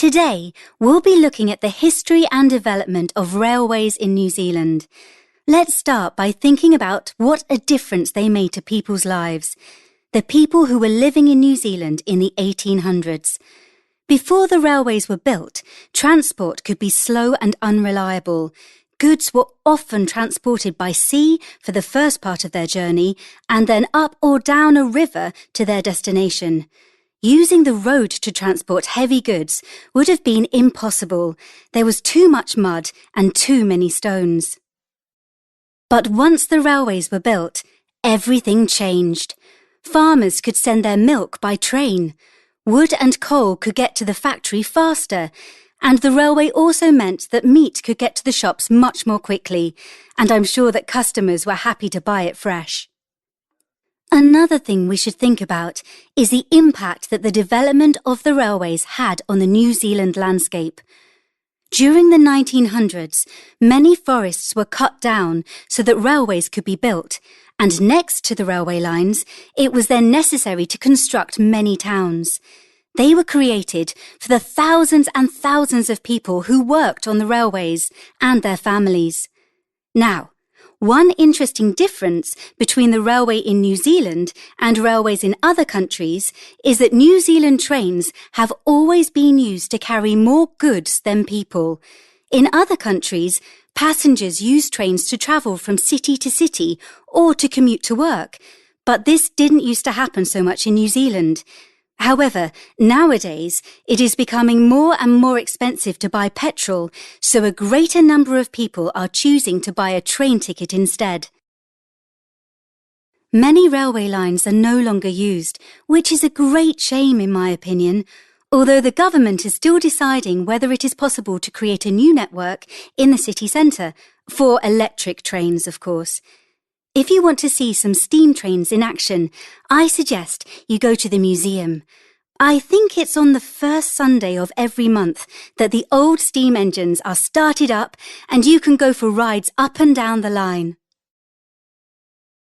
Today, we'll be looking at the history and development of railways in New Zealand. Let's start by thinking about what a difference they made to people's lives, the people who were living in New Zealand in the 1800s. Before the railways were built, transport could be slow and unreliable. Goods were often transported by sea for the first part of their journey and then up or down a river to their destination. Using the road to transport heavy goods would have been impossible. There was too much mud and too many stones. But once the railways were built, everything changed. Farmers could send their milk by train. Wood and coal could get to the factory faster, and the railway also meant that meat could get to the shops much more quickly, and I'm sure that customers were happy to buy it fresh. Another thing we should think about is the impact that the development of the railways had on the New Zealand landscape. During the 1900s, many forests were cut down so that railways could be built, and next to the railway lines, it was then necessary to construct many towns. They were created for the thousands and thousands of people who worked on the railways and their families. Now, one interesting difference between the railway in New Zealand and railways in other countries is that New Zealand trains have always been used to carry more goods than people. In other countries, passengers use trains to travel from city to city or to commute to work, but this didn't used to happen so much in New Zealand. However, nowadays, it is becoming more and more expensive to buy petrol, so a greater number of people are choosing to buy a train ticket instead. Many railway lines are no longer used, which is a great shame in my opinion, although the government is still deciding whether it is possible to create a new network in the city centre, for electric trains, of course. If you want to see some steam trains in action, I suggest you go to the museum. I think it's on the first Sunday of every month that the old steam engines are started up and you can go for rides up and down the line.